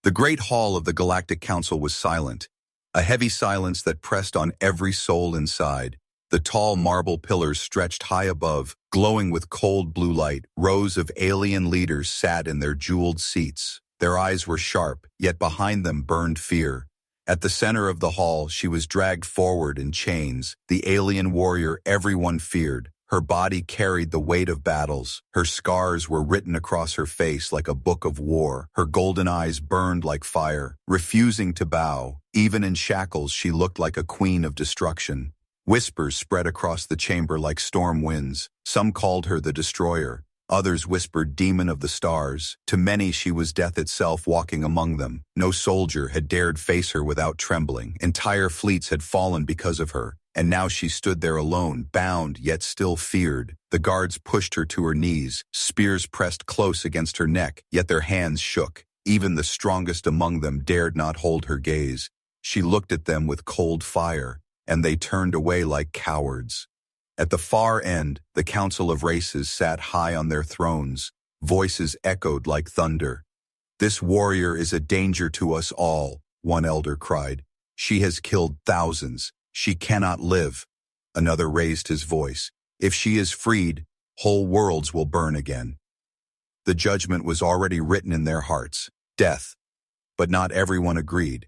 The great hall of the Galactic Council was silent, a heavy silence that pressed on every soul inside. The tall marble pillars stretched high above, glowing with cold blue light. Rows of alien leaders sat in their jeweled seats. Their eyes were sharp, yet behind them burned fear. At the center of the hall, she was dragged forward in chains, the alien warrior everyone feared. Her body carried the weight of battles. Her scars were written across her face like a book of war. Her golden eyes burned like fire, refusing to bow. Even in shackles, she looked like a queen of destruction. Whispers spread across the chamber like storm winds. Some called her the Destroyer. Others whispered Demon of the Stars. To many, she was death itself walking among them. No soldier had dared face her without trembling. Entire fleets had fallen because of her. And now she stood there alone, bound yet still feared. The guards pushed her to her knees, spears pressed close against her neck, yet their hands shook. Even the strongest among them dared not hold her gaze. She looked at them with cold fire, and they turned away like cowards. At the far end, the Council of Races sat high on their thrones. Voices echoed like thunder. "This warrior is a danger to us all," one elder cried. "She has killed thousands. She cannot live." Another raised his voice. "If she is freed, whole worlds will burn again." The judgment was already written in their hearts. Death. But not everyone agreed.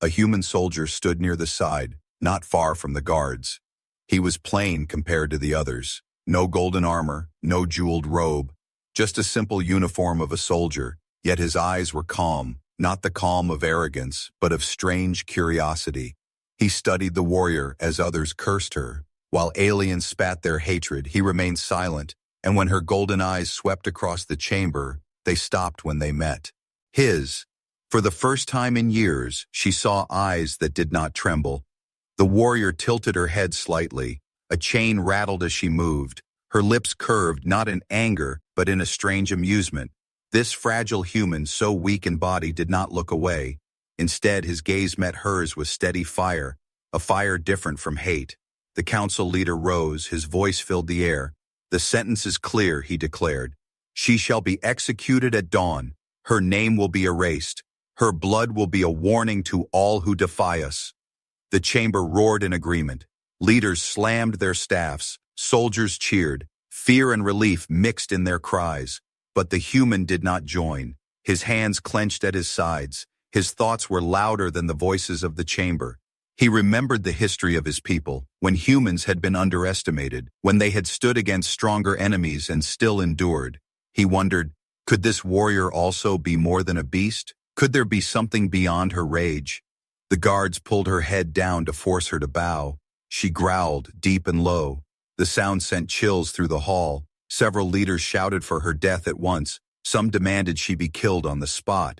A human soldier stood near the side, not far from the guards. He was plain compared to the others. No golden armor, no jeweled robe, just a simple uniform of a soldier, yet his eyes were calm, not the calm of arrogance, but of strange curiosity. He studied the warrior as others cursed her. While aliens spat their hatred, he remained silent, and when her golden eyes swept across the chamber, they stopped when they met his. For the first time in years, she saw eyes that did not tremble. The warrior tilted her head slightly. A chain rattled as she moved. Her lips curved, not in anger, but in a strange amusement. This fragile human, so weak in body, did not look away. Instead, his gaze met hers with steady fire, a fire different from hate. The council leader rose, his voice filled the air. "The sentence is clear," he declared. "She shall be executed at dawn. Her name will be erased. Her blood will be a warning to all who defy us." The chamber roared in agreement. Leaders slammed their staffs. Soldiers cheered. Fear and relief mixed in their cries. But the human did not join. His hands clenched at his sides. His thoughts were louder than the voices of the chamber. He remembered the history of his people, when humans had been underestimated, when they had stood against stronger enemies and still endured. He wondered, could this warrior also be more than a beast? Could there be something beyond her rage? The guards pulled her head down to force her to bow. She growled, deep and low. The sound sent chills through the hall. Several leaders shouted for her death at once. Some demanded she be killed on the spot.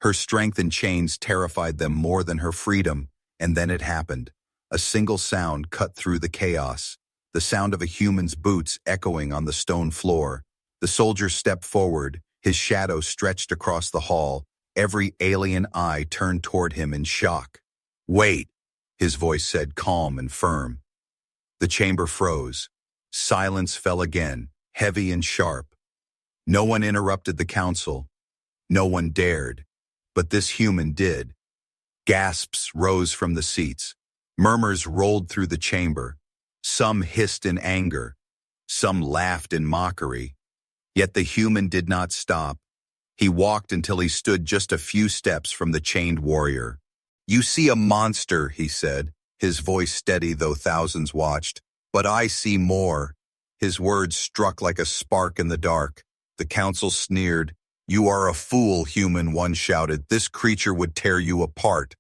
Her strength in chains terrified them more than her freedom, and then it happened. A single sound cut through the chaos, the sound of a human's boots echoing on the stone floor. The soldier stepped forward, his shadow stretched across the hall. Every alien eye turned toward him in shock. "Wait," his voice said, calm and firm. The chamber froze. Silence fell again, heavy and sharp. No one interrupted the council. No one dared. But this human did. Gasps rose from the seats. Murmurs rolled through the chamber. Some hissed in anger. Some laughed in mockery. Yet the human did not stop. He walked until he stood just a few steps from the chained warrior. "You see a monster," he said, his voice steady though thousands watched. "But I see more." His words struck like a spark in the dark. The council sneered. "You are a fool, human," one shouted. "This creature would tear you apart."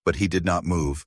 But he did not move.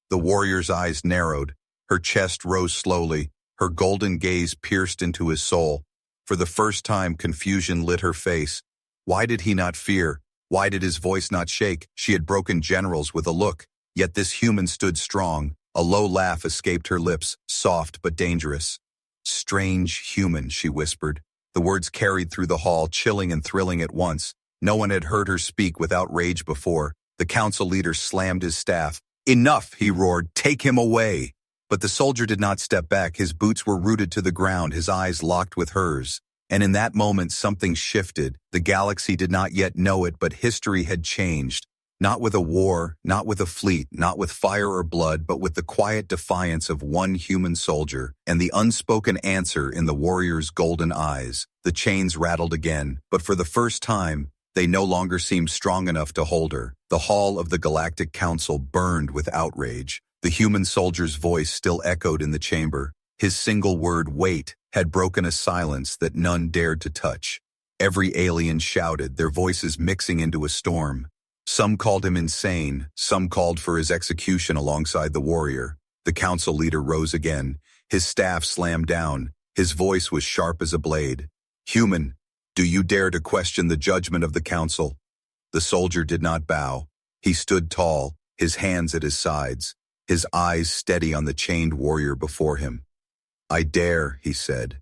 The warrior's eyes narrowed. Her chest rose slowly. Her golden gaze pierced into his soul. For the first time, confusion lit her face. Why did he not fear? Why did his voice not shake? She had broken generals with a look. Yet this human stood strong. A low laugh escaped her lips, soft but dangerous. "Strange human," she whispered. The words carried through the hall, chilling and thrilling at once. No one had heard her speak without rage before. The council leader slammed his staff. "Enough," he roared. "Take him away." But the soldier did not step back. His boots were rooted to the ground, his eyes locked with hers. And in that moment, something shifted. The galaxy did not yet know it, but history had changed. Not with a war, not with a fleet, not with fire or blood, but with the quiet defiance of one human soldier and the unspoken answer in the warrior's golden eyes. The chains rattled again, but for the first time, they no longer seemed strong enough to hold her. The hall of the Galactic Council burned with outrage. The human soldier's voice still echoed in the chamber. His single word, "wait," had broken a silence that none dared to touch. Every alien shouted, their voices mixing into a storm. Some called him insane, some called for his execution alongside the warrior. The council leader rose again. His staff slammed down. His voice was sharp as a blade. "Human, do you dare to question the judgment of the council?" The soldier did not bow. He stood tall, his hands at his sides, his eyes steady on the chained warrior before him. "I dare," he said.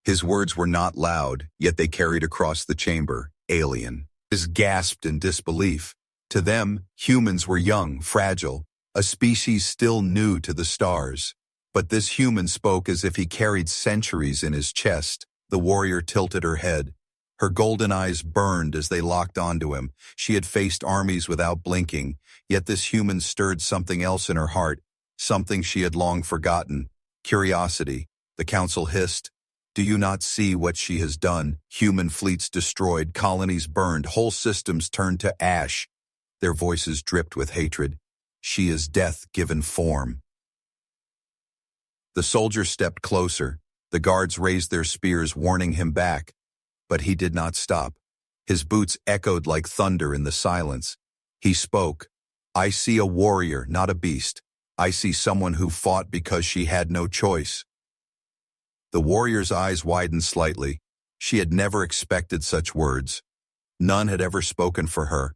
His words were not loud, yet they carried across the chamber. Alien. His gasped in disbelief. To them, humans were young, fragile, a species still new to the stars. But this human spoke as if he carried centuries in his chest. The warrior tilted her head. Her golden eyes burned as they locked onto him. She had faced armies without blinking, yet this human stirred something else in her heart, something she had long forgotten. Curiosity. The council hissed. "Do you not see what she has done? Human fleets destroyed, colonies burned, whole systems turned to ash." Their voices dripped with hatred. "She is death given form." The soldier stepped closer. The guards raised their spears, warning him back. But he did not stop. His boots echoed like thunder in the silence. He spoke. "I see a warrior, not a beast. I see someone who fought because she had no choice." The warrior's eyes widened slightly. She had never expected such words. None had ever spoken for her.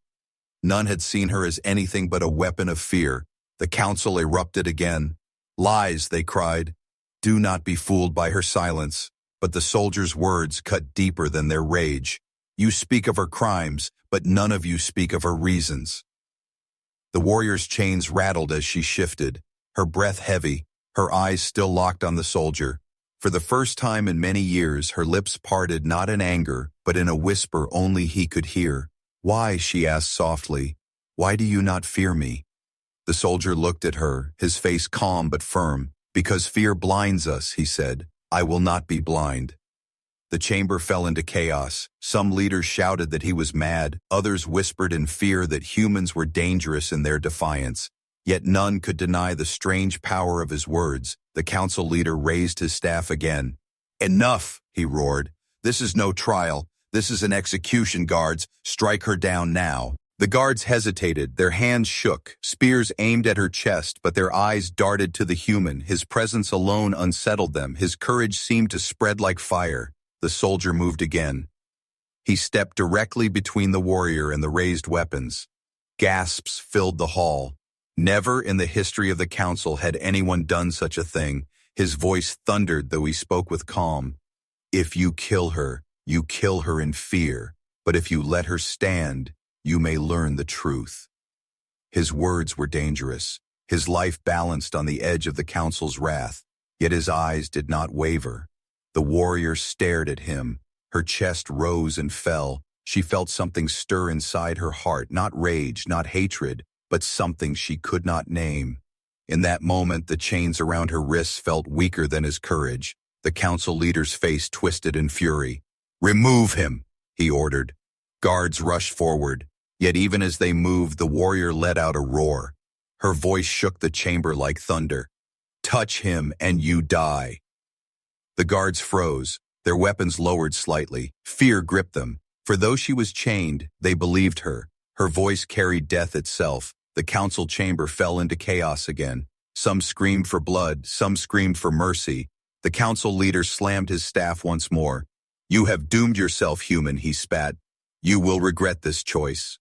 None had seen her as anything but a weapon of fear. The council erupted again. "Lies," they cried. "Do not be fooled by her silence." But the soldier's words cut deeper than their rage. "You speak of her crimes, but none of you speak of her reasons." The warrior's chains rattled as she shifted, her breath heavy, her eyes still locked on the soldier. For the first time in many years, her lips parted not in anger, but in a whisper only he could hear. "Why?" she asked softly. "Why do you not fear me?" The soldier looked at her, his face calm but firm. "Because fear blinds us," he said. "I will not be blind." The chamber fell into chaos. Some leaders shouted that he was mad, others whispered in fear that humans were dangerous in their defiance. Yet none could deny the strange power of his words. The council leader raised his staff again. "Enough," he roared. "This is no trial. This is an execution, guards. Strike her down now." The guards hesitated, their hands shook, spears aimed at her chest, but their eyes darted to the human. His presence alone unsettled them. His courage seemed to spread like fire. The soldier moved again. He stepped directly between the warrior and the raised weapons. Gasps filled the hall. Never in the history of the council had anyone done such a thing. His voice thundered, though he spoke with calm. "If you kill her in fear. But if you let her stand, you may learn the truth." His words were dangerous. His life balanced on the edge of the council's wrath, yet his eyes did not waver. The warrior stared at him. Her chest rose and fell. She felt something stir inside her heart, not rage, not hatred, but something she could not name. In that moment, the chains around her wrists felt weaker than his courage. The council leader's face twisted in fury. "Remove him," he ordered. Guards rushed forward, yet even as they moved, the warrior let out a roar. Her voice shook the chamber like thunder. "Touch him and you die." The guards froze, their weapons lowered slightly. Fear gripped them. For though she was chained, they believed her. Her voice carried death itself. The council chamber fell into chaos again. Some screamed for blood, some screamed for mercy. The council leader slammed his staff once more. "You have doomed yourself, human," he spat. "You will regret this choice."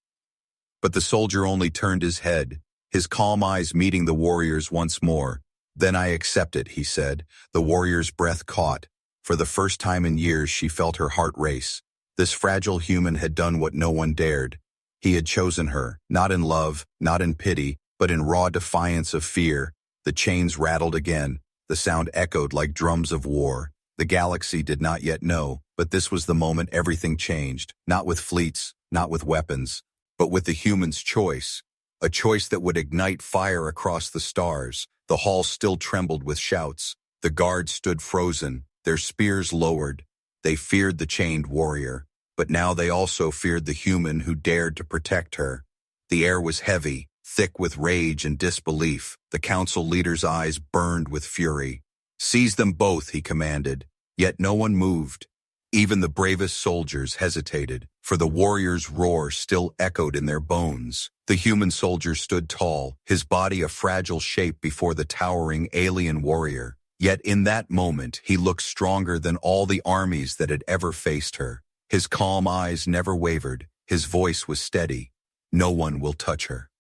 But the soldier only turned his head, his calm eyes meeting the warrior's once more. "Then I accept it," he said. The warrior's breath caught. For the first time in years, she felt her heart race. This fragile human had done what no one dared. He had chosen her, not in love, not in pity, but in raw defiance of fear. The chains rattled again. The sound echoed like drums of war. The galaxy did not yet know, But this was the moment everything changed, not with fleets, not with weapons, but with the human's choice. A choice that would ignite fire across the stars. The hall still trembled with shouts. The guards stood frozen, their spears lowered. They feared the chained warrior, but now they also feared the human who dared to protect her. The air was heavy, thick with rage and disbelief. The council leader's eyes burned with fury. "Seize them both," he commanded. Yet no one moved. Even the bravest soldiers hesitated, for the warrior's roar still echoed in their bones. The human soldier stood tall, his body a fragile shape before the towering alien warrior. Yet in that moment, he looked stronger than all the armies that had ever faced her. His calm eyes never wavered. His voice was steady. "No one will touch her."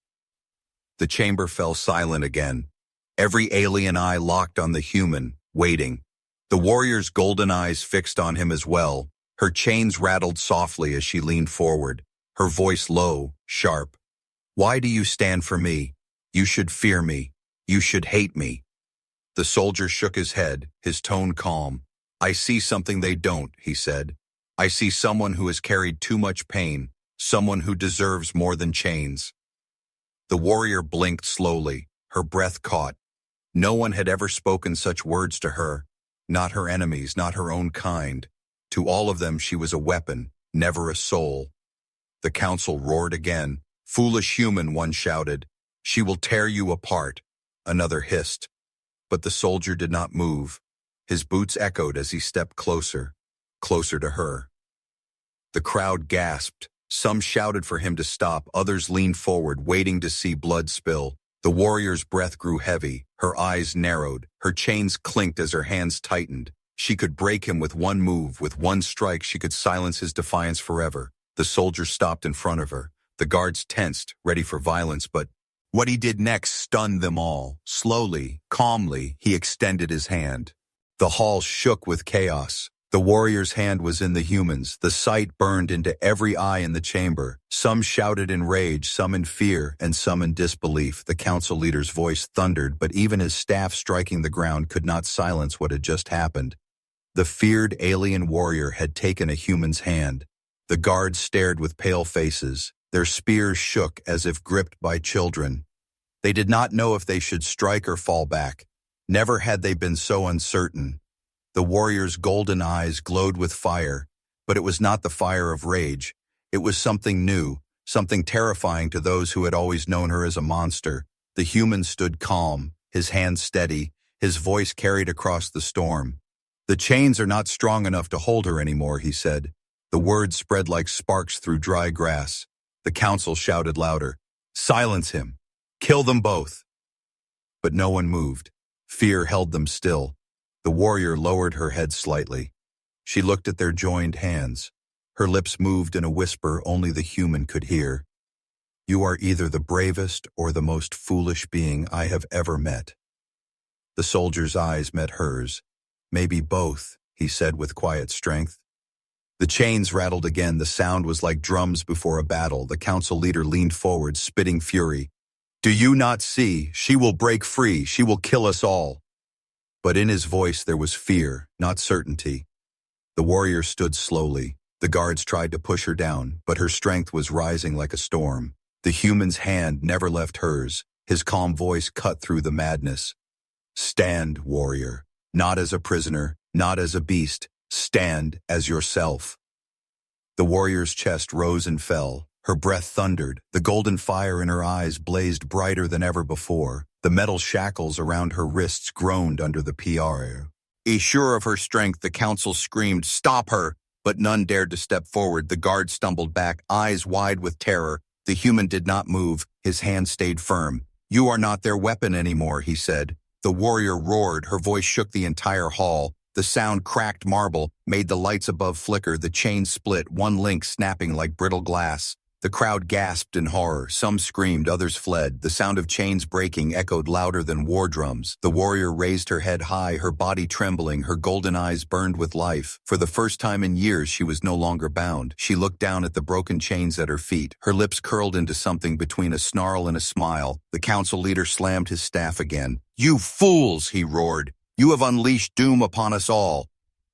The chamber fell silent again. Every alien eye locked on the human, waiting. The warrior's golden eyes fixed on him as well. Her chains rattled softly as she leaned forward, her voice low, sharp. "Why do you stand for me? You should fear me. You should hate me." The soldier shook his head, his tone calm. "I see something they don't," he said. "I see someone who has carried too much pain, someone who deserves more than chains." The warrior blinked slowly, her breath caught. No one had ever spoken such words to her. Not her enemies, not her own kind. To all of them she was a weapon, never a soul. The council roared again. "Foolish human," one shouted. "She will tear you apart." Another hissed. But the soldier did not move. His boots echoed as he stepped closer, closer to her. The crowd gasped. Some shouted for him to stop, others leaned forward, waiting to see blood spill. The warrior's breath grew heavy, her eyes narrowed, her chains clinked as her hands tightened. She could break him with one move, with one strike she could silence his defiance forever. The soldier stopped in front of her. The guards tensed, ready for violence, but what he did next stunned them all. Slowly, calmly, he extended his hand. The hall shook with chaos. The warrior's hand was in the human's. The sight burned into every eye in the chamber. Some shouted in rage, some in fear, and some in disbelief. The council leader's voice thundered, but even his staff striking the ground could not silence what had just happened. The feared alien warrior had taken a human's hand. The guards stared with pale faces. Their spears shook as if gripped by children. They did not know if they should strike or fall back. Never had they been so uncertain. The warrior's golden eyes glowed with fire, but it was not the fire of rage. It was something new, something terrifying to those who had always known her as a monster. The human stood calm, his hands steady, his voice carried across the storm. "The chains are not strong enough to hold her anymore," he said. The words spread like sparks through dry grass. The council shouted louder, "Silence him! Kill them both!" But no one moved. Fear held them still. The warrior lowered her head slightly. She looked at their joined hands. Her lips moved in a whisper only the human could hear. "You are either the bravest or the most foolish being I have ever met." The soldier's eyes met hers. "Maybe both," he said with quiet strength. The chains rattled again. The sound was like drums before a battle. The council leader leaned forward, spitting fury. "Do you not see? She will break free. She will kill us all." But in his voice there was fear, not certainty. The warrior stood slowly. The guards tried to push her down, but her strength was rising like a storm. The human's hand never left hers. His calm voice cut through the madness. "Stand, warrior. Not as a prisoner, not as a beast. Stand as yourself." The warrior's chest rose and fell. Her breath thundered. The golden fire in her eyes blazed brighter than ever before. The metal shackles around her wrists groaned under the PR. Sure of her strength, the council screamed, "Stop her!" But none dared to step forward. The guard stumbled back, eyes wide with terror. The human did not move. His hand stayed firm. "You are not their weapon anymore," he said. The warrior roared. Her voice shook the entire hall. The sound cracked marble, made the lights above flicker. The chains split, one link snapping like brittle glass. The crowd gasped in horror. Some screamed, others fled. The sound of chains breaking echoed louder than war drums. The warrior raised her head high, her body trembling, her golden eyes burned with life. For the first time in years, she was no longer bound. She looked down at the broken chains at her feet. Her lips curled into something between a snarl and a smile. The council leader slammed his staff again. "You fools!" he roared. "You have unleashed doom upon us all."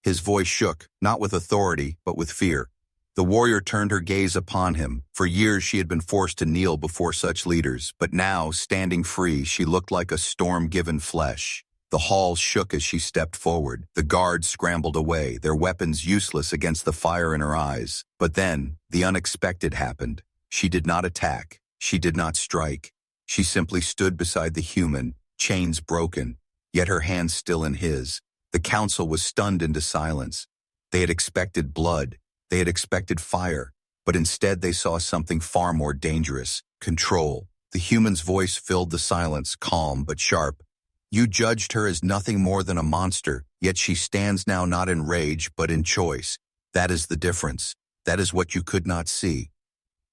His voice shook, not with authority, but with fear. The warrior turned her gaze upon him. For years she had been forced to kneel before such leaders, but now, standing free, she looked like a storm-given flesh. The hall shook as she stepped forward. The guards scrambled away, their weapons useless against the fire in her eyes. But then, the unexpected happened. She did not attack. She did not strike. She simply stood beside the human, chains broken, yet her hand still in his. The council was stunned into silence. They had expected blood. They had expected fire. But instead they saw something far more dangerous: control. The human's voice filled the silence, calm but sharp. You judged her as nothing more than a monster, yet she stands now not in rage but in choice. That is the difference. That is what you could not see.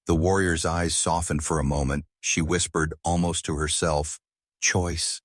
The warrior's eyes softened for a moment. She whispered, almost to herself, choice.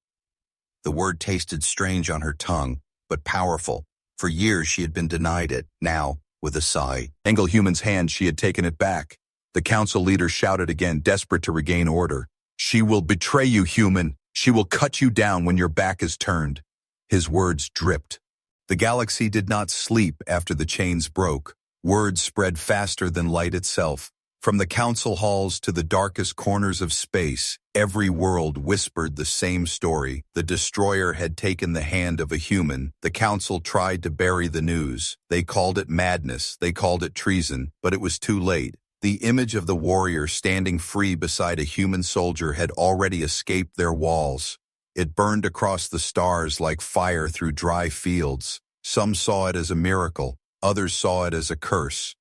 The word tasted strange on her tongue, but powerful. For years she had been denied it. Now, with a sigh, Engelhuman's hand, she had taken it back. The council leader shouted again, desperate to regain order. She will betray you, human. She will cut you down when your back is turned. His words dripped. The galaxy did not sleep after the chains broke. Words spread faster than light itself. From the council halls to the darkest corners of space, every world whispered the same story. The destroyer had taken the hand of a human. The council tried to bury the news. They called it madness. They called it treason, but it was too late. The image of the warrior standing free beside a human soldier had already escaped their walls. It burned across the stars like fire through dry fields. Some saw it as a miracle. Others saw it as a curse.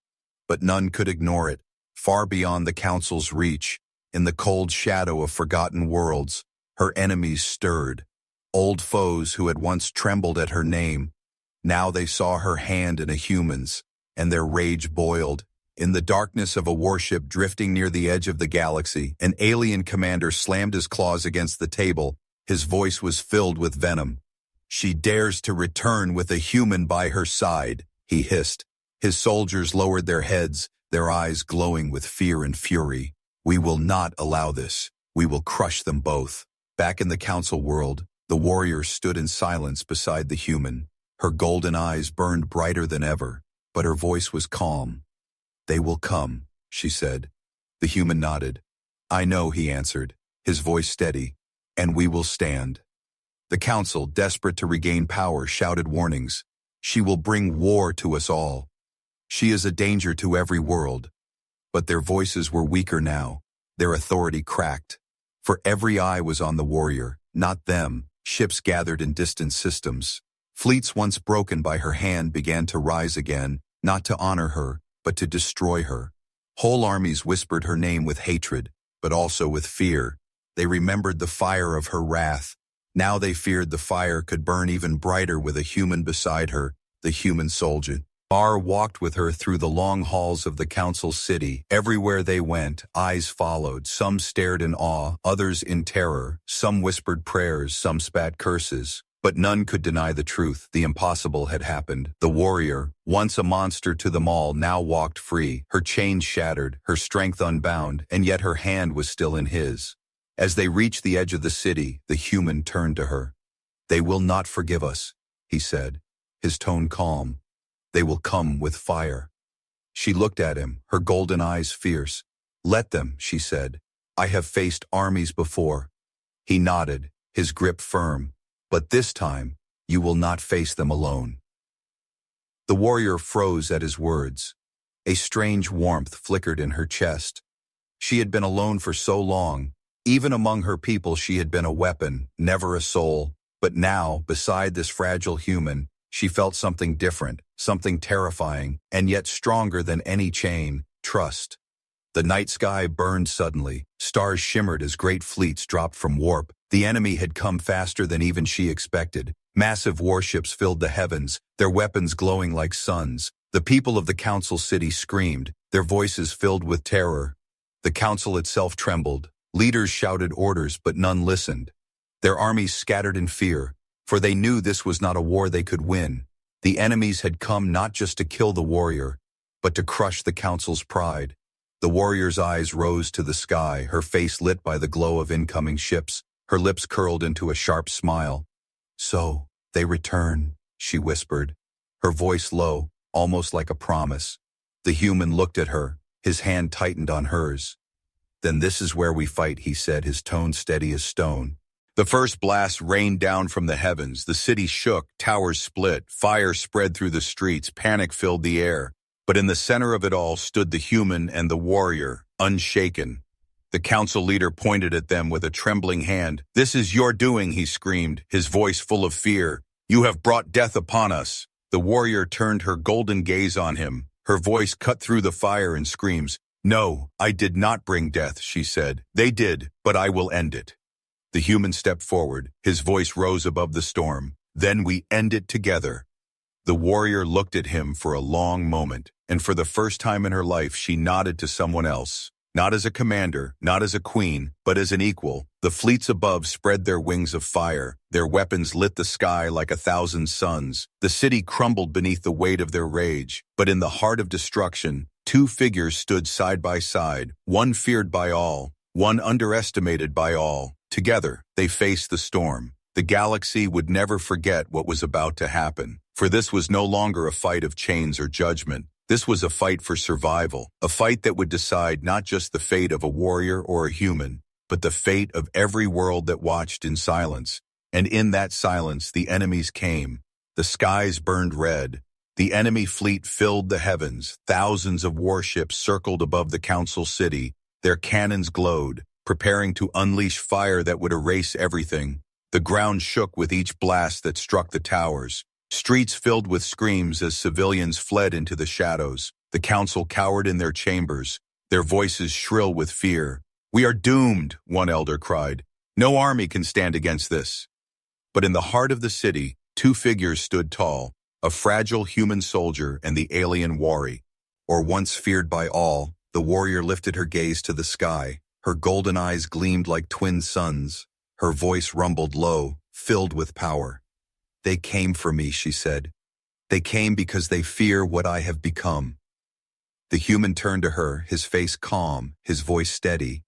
But none could ignore it. Far beyond the council's reach, in the cold shadow of forgotten worlds, her enemies stirred. Old foes who had once trembled at her name. Now they saw her hand in a human's, and their rage boiled. In the darkness of a warship drifting near the edge of the galaxy, an alien commander slammed his claws against the table. His voice was filled with venom. She dares to return with a human by her side, he hissed. His soldiers lowered their heads, their eyes glowing with fear and fury. We will not allow this. We will crush them both. Back in the council world, the warrior stood in silence beside the human. Her golden eyes burned brighter than ever, but her voice was calm. They will come, she said. The human nodded. I know, he answered, his voice steady, and we will stand. The council, desperate to regain power, shouted warnings. She will bring war to us all. She is a danger to every world. But their voices were weaker now, their authority cracked. For every eye was on the warrior, not them. Ships gathered in distant systems. Fleets once broken by her hand began to rise again, not to honor her, but to destroy her. Whole armies whispered her name with hatred, but also with fear. They remembered the fire of her wrath. Now they feared the fire could burn even brighter with a human beside her, the human soldier. Bar walked with her through the long halls of the council city. Everywhere they went, eyes followed. Some stared in awe, others in terror. Some whispered prayers, some spat curses. But none could deny the truth. The impossible had happened. The warrior, once a monster to them all, now walked free. Her chains shattered, her strength unbound, and yet her hand was still in his. As they reached the edge of the city, the human turned to her. They will not forgive us, he said, his tone calm. They will come with fire. She looked at him, her golden eyes fierce. Let them, she said. I have faced armies before. He nodded, his grip firm. But this time, you will not face them alone. The warrior froze at his words. A strange warmth flickered in her chest. She had been alone for so long. Even among her people she had been a weapon, never a soul. But now, beside this fragile human, she felt something different, something terrifying, and yet stronger than any chain: trust. The night sky burned suddenly. Stars shimmered as great fleets dropped from warp. The enemy had come faster than even she expected. Massive warships filled the heavens, their weapons glowing like suns. The people of the council city screamed, their voices filled with terror. The council itself trembled. Leaders shouted orders, but none listened. Their armies scattered in fear, for they knew this was not a war they could win. The enemies had come not just to kill the warrior, but to crush the council's pride. The warrior's eyes rose to the sky, her face lit by the glow of incoming ships, her lips curled into a sharp smile. So, they return, she whispered. her voice low, almost like a promise. The human looked at her, his hand tightened on hers. "Then this is where we fight," he said, his tone steady as stone. The first blast rained down from the heavens. The city shook, towers split, fire spread through the streets, panic filled the air. But in the center of it all stood the human and the warrior, unshaken. The council leader pointed at them with a trembling hand. "This is your doing," he screamed, his voice full of fear. "You have brought death upon us." The warrior turned her golden gaze on him. Her voice cut through the fire and screams. "No, I did not bring death," she said. "They did, but I will end it." The human stepped forward. His voice rose above the storm. "Then we end it together." The warrior looked at him for a long moment, and for the first time in her life she nodded to someone else. Not as a commander, not as a queen, but as an equal. The fleets above spread their wings of fire. Their weapons lit the sky like 1,000 suns. The city crumbled beneath the weight of their rage. But in the heart of destruction, two figures stood side by side, one feared by all, one underestimated by all. Together, they faced the storm. The galaxy would never forget what was about to happen, for this was no longer a fight of chains or judgment. This was a fight for survival, a fight that would decide not just the fate of a warrior or a human, but the fate of every world that watched in silence. And in that silence, the enemies came. The skies burned red. The enemy fleet filled the heavens. Thousands of warships circled above the council city. Their cannons glowed, preparing to unleash fire that would erase everything. The ground shook with each blast that struck the towers. Streets filled with screams as civilians fled into the shadows. The council cowered in their chambers, their voices shrill with fear. "We are doomed," one elder cried. "No army can stand against this." But in the heart of the city, two figures stood tall, a fragile human soldier and the alien warrior. Or once feared by all, the warrior lifted her gaze to the sky. Her golden eyes gleamed like twin suns. Her voice rumbled low, filled with power. "They came for me," she said. "They came because they fear what I have become." The human turned to her, his face calm, his voice steady.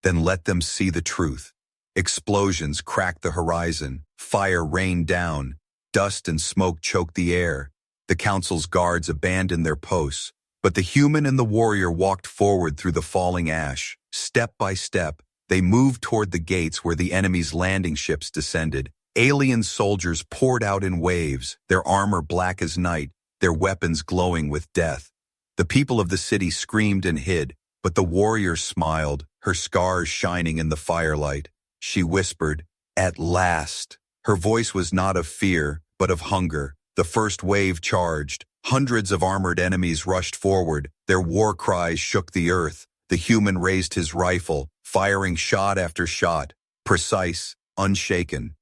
"Then let them see the truth." Explosions cracked the horizon. Fire rained down. Dust and smoke choked the air. The council's guards abandoned their posts. But the human and the warrior walked forward through the falling ash. Step by step, they moved toward the gates where the enemy's landing ships descended. Alien soldiers poured out in waves, their armor black as night, their weapons glowing with death. The people of the city screamed and hid, but the warrior smiled, her scars shining in the firelight. She whispered, "At last." Her voice was not of fear, but of hunger. The first wave charged. Hundreds of armored enemies rushed forward. Their war cries shook the earth. The human raised his rifle, firing shot after shot, precise, unshaken.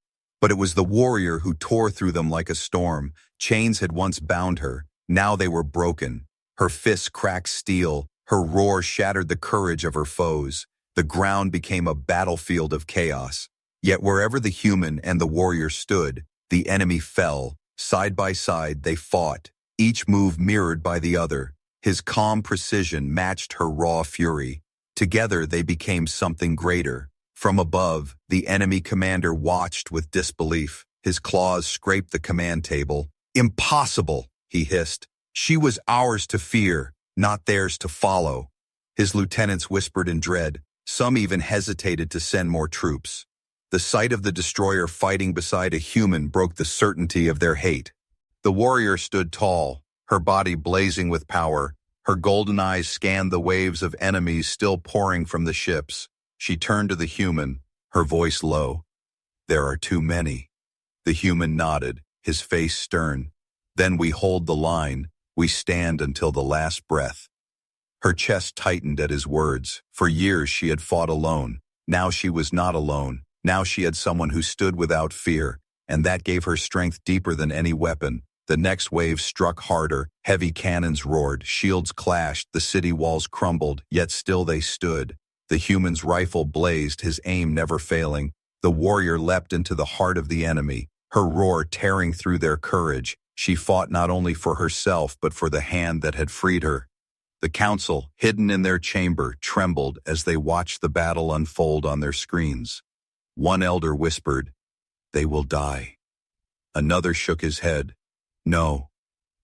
But it was the warrior who tore through them like a storm. Chains had once bound her. Now they were broken. Her fists cracked steel. Her roar shattered the courage of her foes. The ground became a battlefield of chaos. Yet wherever the human and the warrior stood, the enemy fell. Side by side, they fought, each move mirrored by the other. His calm precision matched her raw fury. Together, they became something greater. From above, the enemy commander watched with disbelief. His claws scraped the command table. "Impossible," he hissed. "She was ours to fear, not theirs to follow." His lieutenants whispered in dread. Some even hesitated to send more troops. The sight of the destroyer fighting beside a human broke the certainty of their hate. The warrior stood tall, her body blazing with power. Her golden eyes scanned the waves of enemies still pouring from the ships. She turned to the human, her voice low. "There are too many." The human nodded, his face stern. "Then we hold the line. We stand until the last breath." Her chest tightened at his words. For years she had fought alone. Now she was not alone. Now she had someone who stood without fear, and that gave her strength deeper than any weapon. The next wave struck harder. Heavy cannons roared, shields clashed, the city walls crumbled, yet still they stood. The human's rifle blazed, his aim never failing. The warrior leapt into the heart of the enemy, her roar tearing through their courage. She fought not only for herself, but for the hand that had freed her. The council, hidden in their chamber, trembled as they watched the battle unfold on their screens. One elder whispered, "They will die." Another shook his head. "No,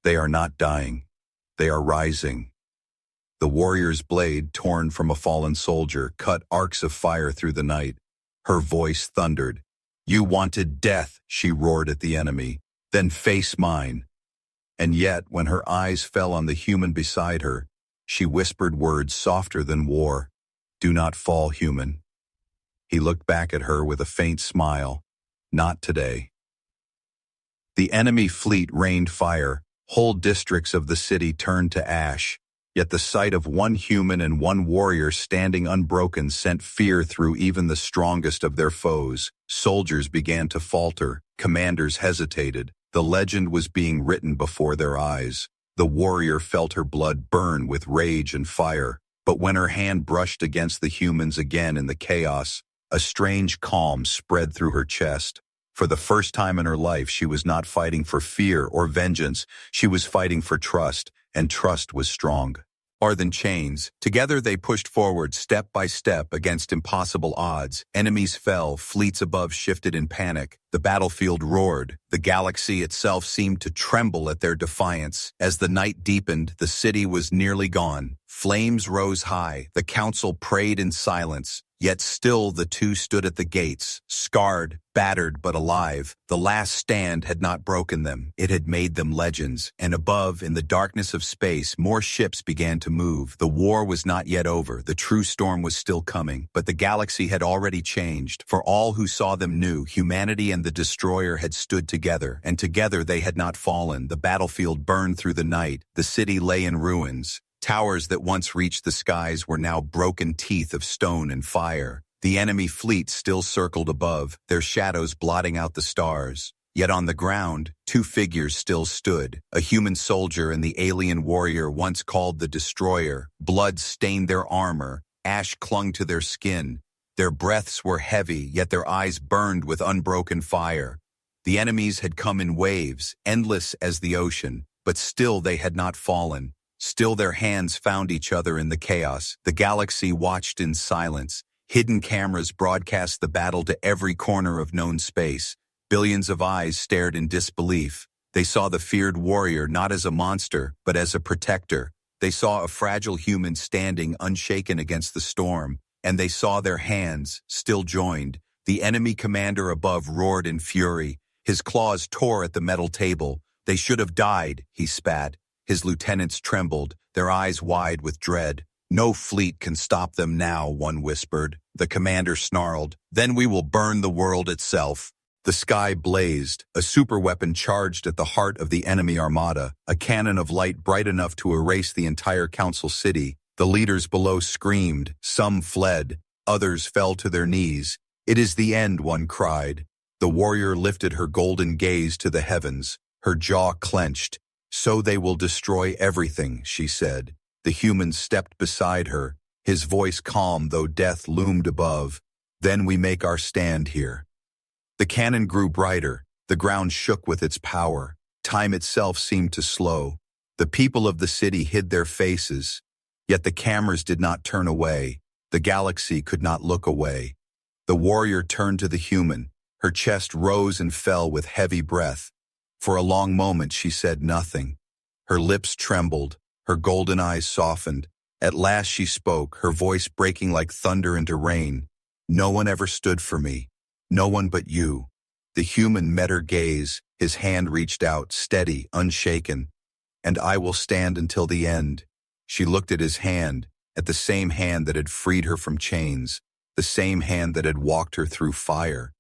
They are not dying. They are rising. The warrior's blade, torn from a fallen soldier, cut arcs of fire through the night. Her voice thundered. You wanted death, she roared at the enemy. Then face mine. And yet, when her eyes fell on the human beside her, she whispered words softer than war. Do not fall, human. He looked back at her with a faint smile. Not today. The enemy fleet rained fire. Whole districts of the city turned to ash. Yet the sight of one human and one warrior standing unbroken sent fear through even the strongest of their foes. Soldiers began to falter. Commanders hesitated. The legend was being written before their eyes. The warrior felt her blood burn with rage and fire. But when her hand brushed against the humans again in the chaos, a strange calm spread through her chest. For the first time in her life, she was not fighting for fear or vengeance. She was fighting for trust, and trust was strong. More than chains, together they pushed forward step by step against impossible odds. Enemies fell, fleets above shifted in panic. The battlefield roared. The galaxy itself seemed to tremble at their defiance. As the night deepened, the city was nearly gone. Flames rose high. The council prayed in silence. Yet still the two stood at the gates, scarred, battered but alive. The last stand had not broken them. It had made them legends. And above, in the darkness of space, more ships began to move. The war was not yet over. The true storm was still coming. But the galaxy had already changed. For all who saw them knew, humanity and the destroyer had stood together. And together they had not fallen. The battlefield burned through the night. The city lay in ruins. Towers that once reached the skies were now broken teeth of stone and fire. The enemy fleet still circled above, their shadows blotting out the stars. Yet on the ground, two figures still stood, a human soldier and the alien warrior once called the destroyer. Blood stained their armor, ash clung to their skin. Their breaths were heavy, yet their eyes burned with unbroken fire. The enemies had come in waves, endless as the ocean, but still they had not fallen. Still their hands found each other in the chaos. The galaxy watched in silence. Hidden cameras broadcast the battle to every corner of known space. Billions of eyes stared in disbelief. They saw the feared warrior not as a monster, but as a protector. They saw a fragile human standing unshaken against the storm, and they saw their hands, still joined. The enemy commander above roared in fury. His claws tore at the metal table. They should have died, he spat. His lieutenants trembled, their eyes wide with dread. No fleet can stop them now, one whispered. The commander snarled, then we will burn the world itself. The sky blazed. A superweapon charged at the heart of the enemy armada, a cannon of light bright enough to erase the entire council city. The leaders below screamed, some fled, others fell to their knees. It is the end, one cried. The warrior lifted her golden gaze to the heavens, her jaw clenched. So they will destroy everything, she said. The human stepped beside her, his voice calm though death loomed above. Then we make our stand here. The cannon grew brighter, the ground shook with its power. Time itself seemed to slow. The people of the city hid their faces, yet the cameras did not turn away. The galaxy could not look away. The warrior turned to the human. Her chest rose and fell with heavy breath. For a long moment she said nothing. Her lips trembled, her golden eyes softened. At last she spoke, her voice breaking like thunder into rain. No one ever stood for me. No one but you. The human met her gaze, his hand reached out, steady, unshaken. And I will stand until the end. She looked at his hand, at the same hand that had freed her from chains, the same hand that had walked her through fire.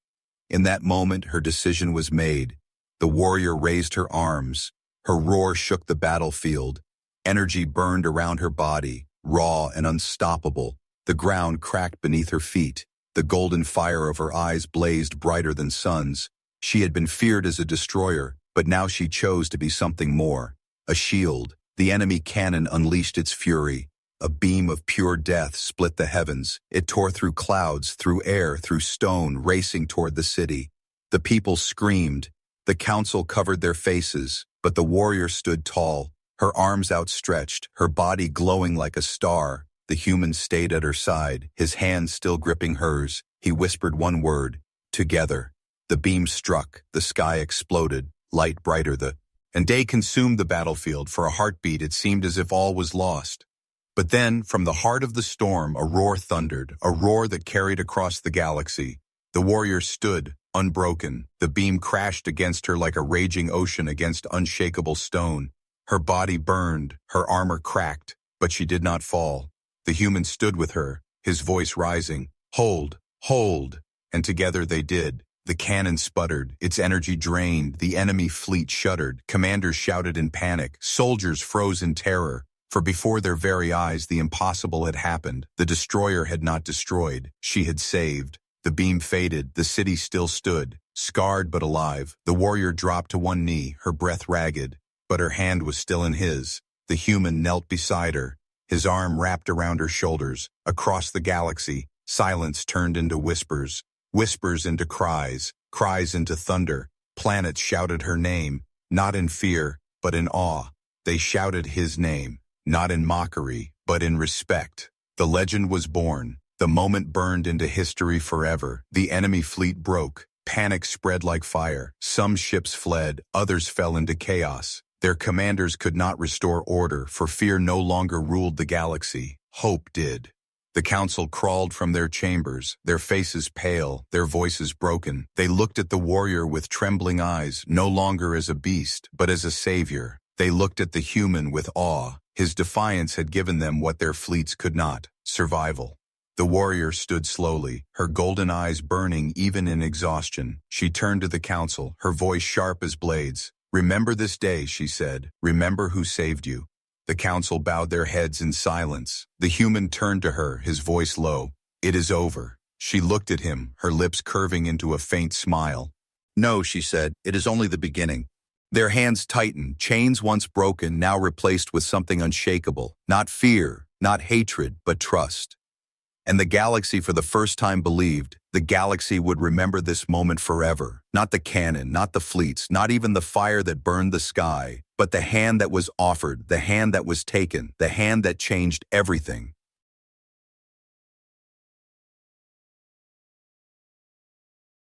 In that moment her decision was made. The warrior raised her arms. Her roar shook the battlefield. Energy burned around her body, raw and unstoppable. The ground cracked beneath her feet. The golden fire of her eyes blazed brighter than suns. She had been feared as a destroyer, but now she chose to be something more. A shield. The enemy cannon unleashed its fury. A beam of pure death split the heavens. It tore through clouds, through air, through stone, racing toward the city. The people screamed. The council covered their faces, but the warrior stood tall, her arms outstretched, her body glowing like a star. The human stayed at her side, his hand still gripping hers. He whispered one word, together. The beam struck, the sky exploded, light brighter. The and they consumed the battlefield. For a heartbeat, it seemed as if all was lost. But then, from the heart of the storm, a roar thundered, a roar that carried across the galaxy. The warrior stood, unbroken. The beam crashed against her like a raging ocean against unshakable stone. Her body burned, her armor cracked, but she did not fall. The human stood with her, his voice rising. Hold, hold. And together they did. The cannon sputtered, its energy drained, the enemy fleet shuddered, commanders shouted in panic, soldiers froze in terror. For before their very eyes the impossible had happened. The destroyer had not destroyed, she had saved. The beam faded, the city still stood, scarred but alive. The warrior dropped to one knee, her breath ragged, but her hand was still in his. The human knelt beside her, his arm wrapped around her shoulders. Across the galaxy, silence turned into whispers, whispers into cries, cries into thunder. Planets shouted her name, not in fear, but in awe. They shouted his name, not in mockery, but in respect. The legend was born. The moment burned into history forever. The enemy fleet broke. Panic spread like fire. Some ships fled, others fell into chaos. Their commanders could not restore order, for fear no longer ruled the galaxy. Hope did. The council crawled from their chambers, their faces pale, their voices broken. They looked at the warrior with trembling eyes, no longer as a beast, but as a savior. They looked at the human with awe. His defiance had given them what their fleets could not: survival. The warrior stood slowly, her golden eyes burning even in exhaustion. She turned to the council, her voice sharp as blades. "Remember this day," she said. "Remember who saved you." The council bowed their heads in silence. The human turned to her, his voice low. "It is over." She looked at him, her lips curving into a faint smile. "No," she said, "it is only the beginning." Their hands tightened, chains once broken, now replaced with something unshakable. Not fear, not hatred, but trust. And the galaxy for the first time believed. The galaxy would remember this moment forever. Not the cannon, not the fleets, not even the fire that burned the sky, but the hand that was offered, the hand that was taken, the hand that changed everything.